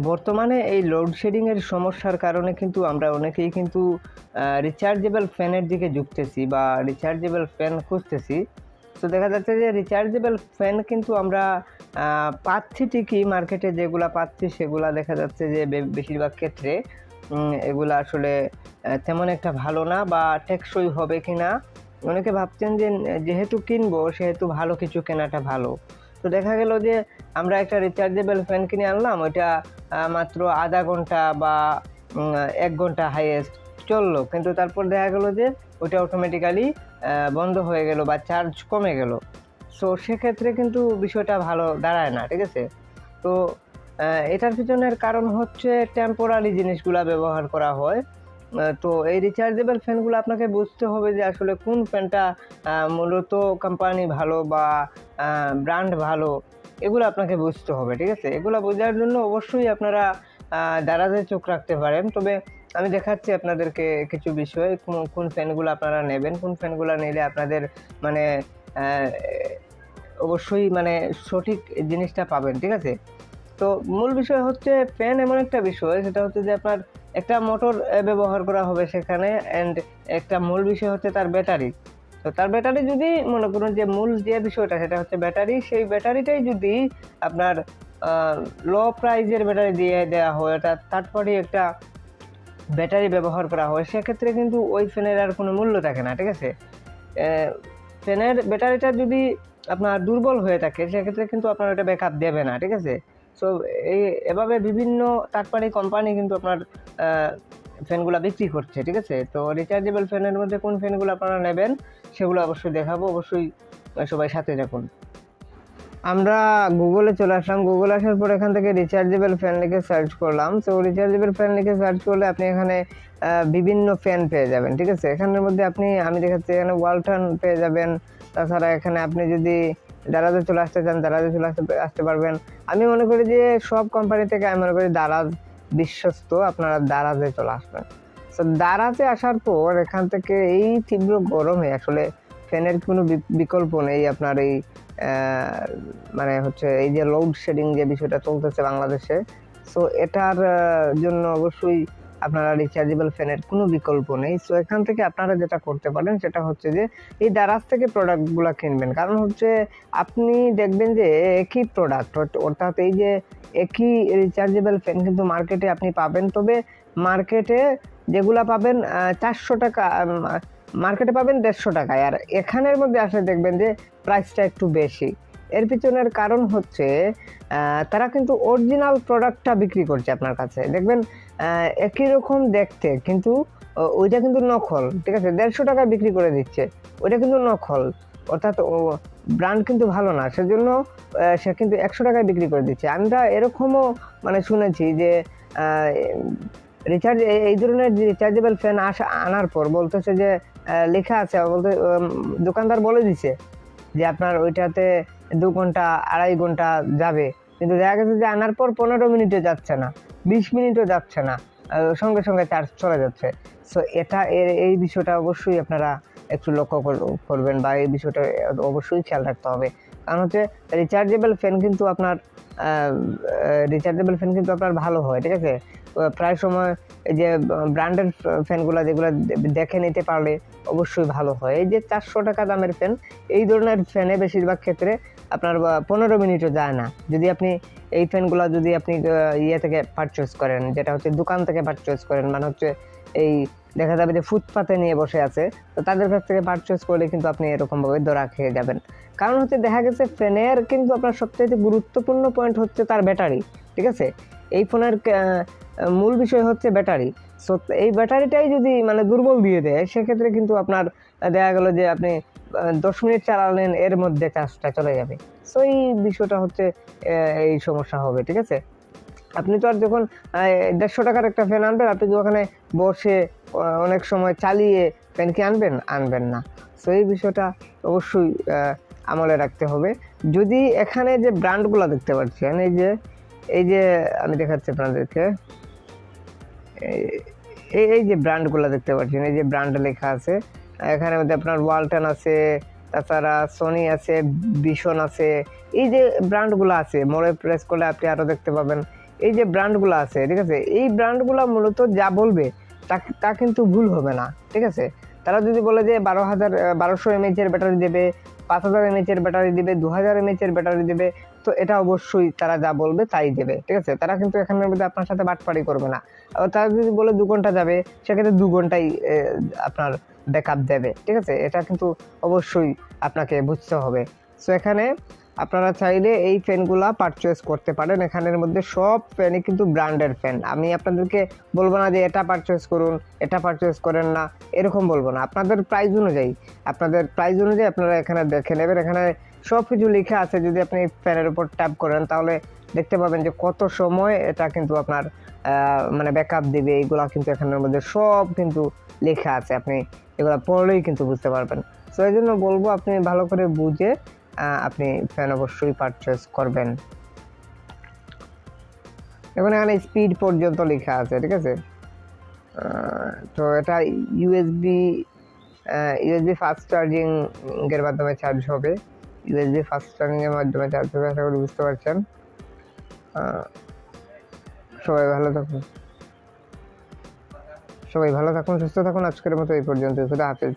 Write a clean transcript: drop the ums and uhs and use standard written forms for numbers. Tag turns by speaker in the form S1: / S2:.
S1: বর্তমানে এই লোডশেডিং এর সমস্যার কারণে কিন্তু আমরা অনেকেই কিন্তু রিচার্জেবল ফ্যানের দিকে ঝুঁকতেছি বা রিচার্জেবল ফ্যান খুঁজতেছি। তো দেখা যাচ্ছে যে রিচার্জেবল ফ্যান কিন্তু আমরা পাচ্ছি ঠিকই, মার্কেটে যেগুলা পাচ্ছি সেগুলা দেখা যাচ্ছে যে বেশিরভাগ ক্ষেত্রে এগুলা আসলে তেমন একটা ভালো না বা টেকসই হবে কিনা। অনেকে ভাবছেন যে যেহেতু কিনবো সেহেতু ভালো কিছু কেনাটা ভালো। তো দেখা গেল যে আমরা একটা রিচার্জেবল ফ্যান কিনে আনলাম, ওইটা মাত্র আধা ঘন্টা বা 1 ঘন্টা হাইয়েস্ট চললো, কিন্তু তারপর দেখা গেল যে ওইটা অটোমেটিক্যালি বন্ধ হয়ে গেল বা চার্জ কমে গেল। সো সেক্ষেত্রে কিন্তু বিষয়টা ভালো দাঁড়ায় না, ঠিক আছে। তো এটার পিছনের কারণ হচ্ছে টেম্পোরারি জিনিসগুলা ব্যবহার করা হয়। তো এই রিচার্জেবল ফ্যানগুলো আপনাকে বুঝতে হবে যে আসলে কোন ফ্যানটা মূলত কোম্পানি ভালো বা ব্র্যান্ড ভালো, এগুলো আপনাকে বুঝতে হবে, ঠিক আছে। এগুলো বোঝার জন্য অবশ্যই আপনারা দারাজে চোখ রাখতে পারেন। তবে আমি দেখাচ্ছি আপনাদেরকে কিছু বিষয়, কোন ফ্যানগুলো আপনারা নেবেন, কোন ফ্যানগুলো নিলে আপনাদের মানে অবশ্যই মানে সঠিক জিনিসটা পাবেন, ঠিক আছে। তো মূল বিষয় হচ্ছে ফ্যান এমন একটা বিষয়, সেটা হচ্ছে যে আপনার একটা মোটর ব্যবহার করা হবে সেখানে, অ্যান্ড একটা মূল বিষয় হচ্ছে তার ব্যাটারি। তো তার ব্যাটারি যদি মনে করুন যে মূল যে বিষয়টা সেটা হচ্ছে ব্যাটারি, সেই ব্যাটারিটাই যদি আপনার লো প্রাইজের ব্যাটারি দিয়ে দেওয়া হয়, অর্থাৎ থার্ড পার্টি একটা ব্যাটারি ব্যবহার করা হয়, সেক্ষেত্রে কিন্তু ওই ফ্যানের আর কোনো মূল্য থাকে না, ঠিক আছে। ফ্যানের ব্যাটারিটা যদি আপনার দুর্বল হয়ে থাকে সেক্ষেত্রে কিন্তু আপনার ওটা ব্যাকআপ দেবে না, ঠিক আছে। সো এভাবে বিভিন্ন থার্ড পার্টি কোম্পানি কিন্তু আপনার ফ্যানগুলো বিক্রি করছে, ঠিক আছে। তো রিচার্জেবল ফ্যানের মধ্যে কোন ফ্যানগুলো আপনারা নেবেন সেগুলো অবশ্যই দেখাবো, অবশ্যই সবাই সাথে থাকুন। আমরা গুগলে চলে আসলাম। গুগলে আসার পর এখান থেকে রিচার্জেবল ফ্যান লিখে সার্চ করলাম। তো রিচার্জেবল ফ্যান লিখে সার্চ করলে আপনি এখানে বিভিন্ন ফ্যান পেয়ে যাবেন, ঠিক আছে। এখানের মধ্যে আমি দেখাচ্ছি এখানে ওয়ালটন পেয়ে যাবেন। তাছাড়া এখানে আপনি যদি দারাজে চলে আসতে চান দারাজে চলে আসতে পারবেন। আমি মনে করি যে সব কোম্পানি থেকে আমি মনে করি দারাজ বিশ্বস্ত, আপনারা দারাজে চলে আসবেন। তো দারাজে আসার পর এখান থেকে এই তীব্র গরমে আসলে ফ্যানের কোনো বিকল্প নেই। আপনার এই মানে হচ্ছে এই যে লোডশেডিং যে বিষয়টা চলতেছে বাংলাদেশে, সো এটার জন্য অবশ্যই আপনারা রিচার্জেবল ফ্যানের কোনো বিকল্প নেই। সো এখান থেকে আপনারা যেটা করতে পারেন সেটা হচ্ছে যে এই দারাজ থেকে প্রোডাক্টগুলো কিনবেন। কারণ হচ্ছে আপনি দেখবেন যে একই প্রোডাক্ট, অর্থাৎ এই যে একই রিচার্জেবল ফ্যান কিন্তু মার্কেটে আপনি পাবেন, তবে মার্কেটে যেগুলা পাবেন 400 টাকা, মার্কেটে পাবেন 150 টাকায়, আর এখানের মধ্যে আসলে দেখবেন যে প্রাইসটা একটু বেশি। এর পিছনের কারণ হচ্ছে তারা কিন্তু অরিজিনাল প্রোডাক্টটা বিক্রি করছে আপনার কাছে, দেখবেন একই রকম দেখতে, কিন্তু ওইটা কিন্তু নকল, ঠিক আছে। 150 টাকায় বিক্রি করে দিচ্ছে, ওইটা কিন্তু নকল, অর্থাৎ ব্র্যান্ড কিন্তু ভালো না, সেজন্য সে কিন্তু 100 টাকায় বিক্রি করে দিচ্ছে। আমরা এরকমও মানে শুনেছি যে এই ধরনের রিচার্জেবল ফ্যান আনার পর বলতেছে যে লেখা আছে, বলতে দোকানদার বলে দিছে যে আপনার ওইটাতে 2 ঘন্টা 2.5 ঘন্টা যাবে, কিন্তু দেখা গেছে যে আনার পর 15 মিনিটও যাচ্ছে না, 20 মিনিটও যাচ্ছে না, সঙ্গে সঙ্গে চার্জ চলে যাচ্ছে। সো এই বিষয়টা অবশ্যই আপনারা একটু লক্ষ্য করবেন বা এই বিষয়টা অবশ্যই খেয়াল রাখতে হবে। কারণ হচ্ছে রিচার্জেবল ফ্যান কিন্তু আপনার ভালো হয়, ঠিক আছে। প্রায় সময় এই যে ব্র্যান্ডের ফ্যানগুলো যেগুলো দেখে নিতে পারলে অবশ্যই ভালো হয়। এই যে 400 টাকা দামের ফ্যান, এই ধরনের ফ্যানে বেশিরভাগ ক্ষেত্রে আপনার 15 মিনিটও যায় না। যদি আপনি এই ফ্যানগুলো যদি আপনি ইয়ে থেকে পারচেস করেন, যেটা হচ্ছে দোকান থেকে পারচেস করেন, মানে হচ্ছে এই দেখা যাবে যে ফুটপাতে নিয়ে বসে আছে, তো তাদের কাছ থেকে পারচেস করলে কিন্তু আপনি এরকমভাবে ধরা খেয়ে যাবেন। কারণ হচ্ছে দেখা গেছে ফ্যানের কিন্তু আপনার সবচেয়ে গুরুত্বপূর্ণ পয়েন্ট হচ্ছে তার ব্যাটারি, ঠিক আছে। এই ফোনের মূল বিষয় হচ্ছে ব্যাটারি। সো এই ব্যাটারিটাই যদি মানে দুর্বল দিয়ে দেয় সেক্ষেত্রে কিন্তু আপনার দেখা গেল যে আপনি 10 মিনিট চালালেন, এর মধ্যে চার্জটা চলে যাবে। সো এই বিষয়টা হচ্ছে এই সমস্যা হবে, ঠিক আছে। আপনি তো আর যখন 150 টাকার একটা ফ্যান আনবেন, আপনি তো ওখানে বসে অনেক সময় চালিয়ে ফ্যান কি আনবেন না। সো এই বিষয়টা অবশ্যই আমলে রাখতে হবে। যদি এখানে যে ব্র্যান্ডগুলো দেখতে পাচ্ছেন, এই যে আমি দেখাচ্ছি আপনাদেরকে, এই যে ব্র্যান্ডগুলো দেখতে পাচ্ছেন, এই যে ব্র্যান্ড লেখা আছে এখানের মধ্যে আপনার ওয়ালটন আছে, তাছাড়া সোনি আছে, ভিশন আছে, এই যে ব্র্যান্ডগুলো আছে, মোড়ে প্রেস করলে আপনি আরও দেখতে পাবেন। এই যে ব্র্যান্ডগুলো আছে, ঠিক আছে, এই ব্র্যান্ডগুলো মূলত যা বলবে তা কিন্তু ভুল হবে না, ঠিক আছে। তারা যদি বলে যে 1200 mAh এর ব্যাটারি দেবে, 5000 mAh এর ব্যাটারি দেবে, 2000 mAh এর ব্যাটারি দেবে, তো এটা অবশ্যই তারা যা বলবে তাই দেবে, ঠিক আছে। তারা কিন্তু এখানের মধ্যে আপনার সাথে বাটপাড়ি করবে না। আর তারা যদি বলে 2 ঘন্টা যাবে, সেক্ষেত্রে 2 ঘন্টাই আপনার ব্যাকআপ দেবে, ঠিক আছে। এটা কিন্তু অবশ্যই আপনাকে বুঝতে হবে। সো এখানে আপনারা চাইলে এই ফ্যানগুলা পারচেজ করতে পারেন। এখানের মধ্যে সব ফ্যানই কিন্তু ব্র্যান্ডের ফ্যান। আমি আপনাদেরকে বলবো না যে এটা পারচেজ করুন, এটা পারচেজ করেন না, এরকম বলবো না। আপনাদের প্রাইস অনুযায়ী আপনারা এখানে দেখে নেবেন। এখানে সব কিছু লেখা আছে। যদি আপনি ফ্যানের উপর ট্যাপ করেন তাহলে দেখতে পাবেন যে কত সময় এটা কিন্তু আপনার মানে ব্যাকআপ দিবে। এইগুলা কিন্তু এখানের মধ্যে সব কিন্তু লেখা আছে। আপনি এগুলা পড়লেই কিন্তু বুঝতে পারবেন। সো এই জন্য বলবো আপনি ভালো করে বুঝে আপনি ফ্যান অবশ্যই পারচেজ করবেন। এখন এখানে স্পিড পর্যন্ত লেখা আছে, ঠিক আছে। তো এটা ইউএসবি ফাস্ট চার্জিং এর মাধ্যমে চার্জ হবে। ইউএসবি ফাস্ট চার্জিং এর মাধ্যমে চার্জ হবে, আশা করি বুঝতে পারছেন। সবাই ভালো থাকুন, সুস্থ থাকুন। আজকের মতো এই পর্যন্ত। খুদা হাফেজ।